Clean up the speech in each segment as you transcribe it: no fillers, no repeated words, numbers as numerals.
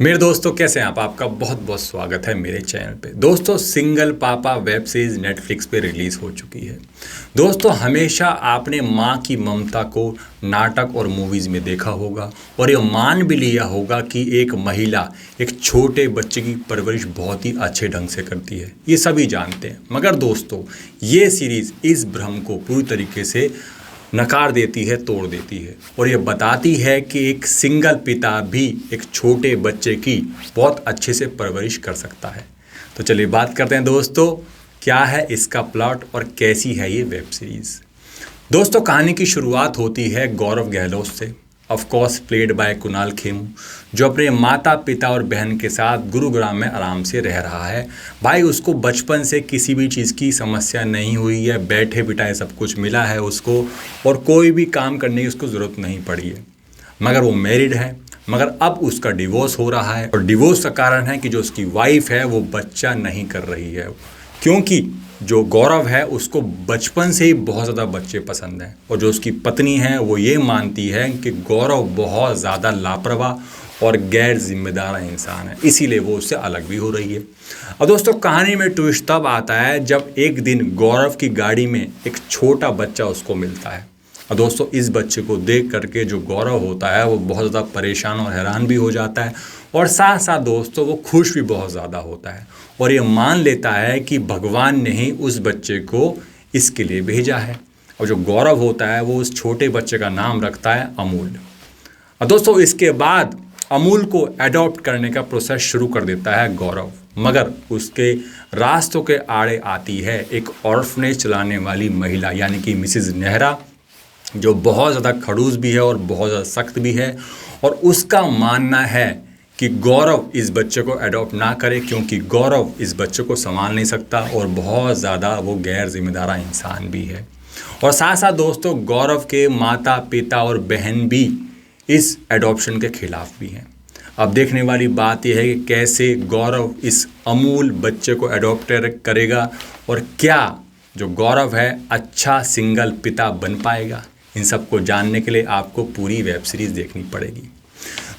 मेरे दोस्तों कैसे हैं आप। आपका बहुत बहुत स्वागत है मेरे चैनल पे। दोस्तों सिंगल पापा वेब सीरीज नेटफ्लिक्स पे रिलीज़ हो चुकी है। दोस्तों हमेशा आपने माँ की ममता को नाटक और मूवीज़ में देखा होगा और ये मान भी लिया होगा कि एक महिला एक छोटे बच्चे की परवरिश बहुत ही अच्छे ढंग से करती है, ये सभी जानते हैं। मगर दोस्तों ये सीरीज़ इस भ्रम को पूरी तरीके से नकार देती है, तोड़ देती है और ये बताती है कि एक सिंगल पिता भी एक छोटे बच्चे की बहुत अच्छे से परवरिश कर सकता है। तो चलिए बात करते हैं दोस्तों, क्या है इसका प्लॉट और कैसी है ये वेब सीरीज़। दोस्तों कहानी की शुरुआत होती है गौरव गहलोत से, of course played by Kunal Khemu, जो अपने माता पिता और बहन के साथ गुरुग्राम में आराम से रह रहा है। भाई उसको बचपन से किसी भी चीज़ की समस्या नहीं हुई है, बैठे बिठाए सब कुछ मिला है उसको और कोई भी काम करने की उसको ज़रूरत नहीं पड़ी है। मगर वो मैरिड है, मगर अब उसका डिवोर्स हो रहा है और डिवोर्स का कारण है कि जो उसकी वाइफ है वो बच्चा नहीं कर रही है, क्योंकि जो गौरव है उसको बचपन से ही बहुत ज़्यादा बच्चे पसंद हैं और जो उसकी पत्नी है वो ये मानती है कि गौरव बहुत ज़्यादा लापरवाह और गैर जिम्मेदार इंसान है, इसीलिए वो उससे अलग भी हो रही है। अब दोस्तों कहानी में ट्विस्ट तब आता है जब एक दिन गौरव की गाड़ी में एक छोटा बच्चा उसको मिलता है। और दोस्तों इस बच्चे को देख करके जो गौरव होता है वो बहुत ज़्यादा परेशान और हैरान भी हो जाता है और साथ साथ दोस्तों वो खुश भी बहुत ज़्यादा होता है और ये मान लेता है कि भगवान ने ही उस बच्चे को इसके लिए भेजा है। और जो गौरव होता है वो उस छोटे बच्चे का नाम रखता है अमूल। और दोस्तों इसके बाद अमूल को अडॉप्ट करने का प्रोसेस शुरू कर देता है गौरव, मगर उसके रास्तों के आड़े आती है एक ऑर्फनेज चलाने वाली महिला यानी कि मिसेस नेहरा, जो बहुत ज़्यादा खड़ूस भी है और बहुत ज़्यादा सख्त भी है। और उसका मानना है कि गौरव इस बच्चे को अडॉप्ट ना करे क्योंकि गौरव इस बच्चे को संभाल नहीं सकता और बहुत ज़्यादा वो गैर जिम्मेदार इंसान भी है। और साथ साथ दोस्तों गौरव के माता पिता और बहन भी इस एडॉप्शन के खिलाफ भी हैं। अब देखने वाली बात यह है कि कैसे गौरव इस अमूल बच्चे को अडॉप्ट करेगा और क्या जो गौरव है अच्छा सिंगल पिता बन पाएगा। इन सब को जानने के लिए आपको पूरी वेब सीरीज़ देखनी पड़ेगी।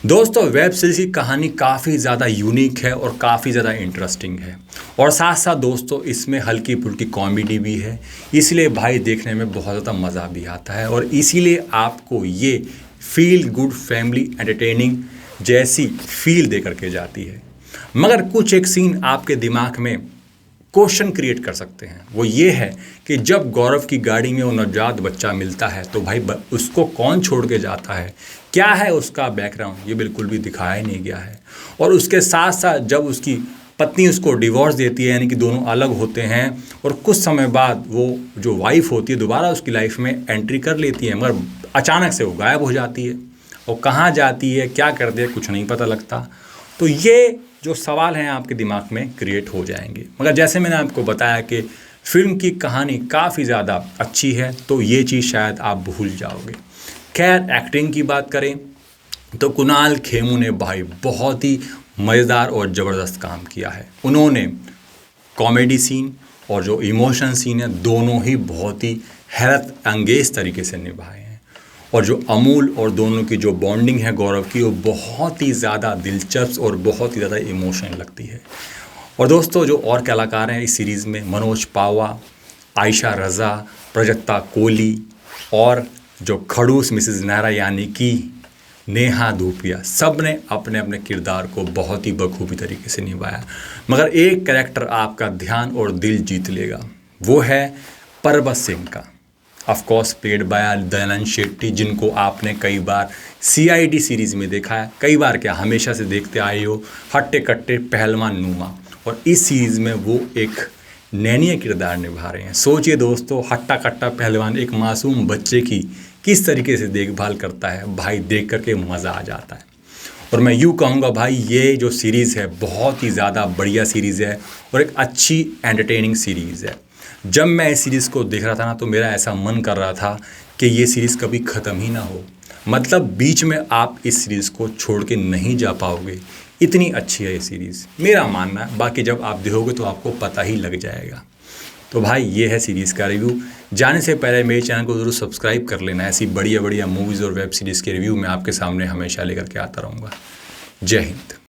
दोस्तों वेब सीरीज़ की कहानी काफ़ी ज़्यादा यूनिक है और काफ़ी ज़्यादा इंटरेस्टिंग है और साथ साथ दोस्तों इसमें हल्की फुल्की कॉमेडी भी है, इसलिए भाई देखने में बहुत ज़्यादा मज़ा भी आता है और इसीलिए आपको ये फील गुड फैमिली एंटरटेनिंग जैसी फील दे करके जाती है। मगर कुछ एक सीन आपके दिमाग में क्वेश्चन क्रिएट कर सकते हैं, वो ये है कि जब गौरव की गाड़ी में वो नवजात बच्चा मिलता है तो भाई उसको कौन छोड़ के जाता है, क्या है उसका बैकग्राउंड, ये बिल्कुल भी दिखाया ही नहीं गया है। और उसके साथ साथ जब उसकी पत्नी उसको डिवोर्स देती है यानी कि दोनों अलग होते हैं और कुछ समय बाद वो जो वाइफ होती है दोबारा उसकी लाइफ में एंट्री कर लेती है, मगर अचानक से वो गायब हो जाती है और कहाँ जाती है क्या करती है कुछ नहीं पता लगता। तो ये जो सवाल हैं आपके दिमाग में क्रिएट हो जाएंगे। मगर जैसे मैंने आपको बताया कि फिल्म की कहानी काफ़ी ज़्यादा अच्छी है तो ये चीज़ शायद आप भूल जाओगे। खैर एक्टिंग की बात करें तो कुणाल खेमू ने भाई बहुत ही मज़ेदार और ज़बरदस्त काम किया है। उन्होंने कॉमेडी सीन और जो इमोशन सीन है दोनों ही बहुत ही हैरत अंगेज तरीके से निभाए हैं और जो अमूल और दोनों की जो बॉन्डिंग है गौरव की वो बहुत ही ज़्यादा दिलचस्प और बहुत ही ज़्यादा इमोशनल लगती है। और दोस्तों जो और कलाकार हैं इस सीरीज़ में मनोज पावा, आयशा रज़ा, प्रजक्ता कोहली और जो खड़ूस मिसेस नेहरा यानी कि नेहा धूपिया, सब ने अपने अपने किरदार को बहुत ही बखूबी तरीके से निभाया। मगर एक कैरेक्टर आपका ध्यान और दिल जीत लेगा, वो है परबत सिंह का, of course played by Dayanand Shetty, जिनको आपने कई बार CID सीरीज़ में देखा है, कई बार क्या हमेशा से देखते आए हो, हट्टे कट्टे पहलवान नुमा। और इस सीरीज़ में वो एक नैनीय किरदार निभा रहे हैं। सोचिए दोस्तों हट्टा कट्टा पहलवान एक मासूम बच्चे की किस तरीके से देखभाल करता है, भाई देख करके मज़ा आ जाता है। और मैं यूँ कहूँगा भाई ये जो सीरीज़ है बहुत ही ज़्यादा बढ़िया सीरीज़ है और एक अच्छी एंटरटेनिंग सीरीज़ है। जब मैं इस सीरीज़ को देख रहा था ना तो मेरा ऐसा मन कर रहा था कि ये सीरीज़ कभी ख़त्म ही ना हो, मतलब बीच में आप इस सीरीज़ को छोड़ के नहीं जा पाओगे, इतनी अच्छी है ये सीरीज़, मेरा मानना है। बाकी जब आप देखोगे तो आपको पता ही लग जाएगा। तो भाई ये है सीरीज़ का रिव्यू। जाने से पहले मेरे चैनल को ज़रूर सब्सक्राइब कर लेना, ऐसी बढ़िया बढ़िया मूवीज़ और वेब सीरीज़ के रिव्यू मैं आपके सामने हमेशा लेकर के आता रहूँगा। जय हिंद।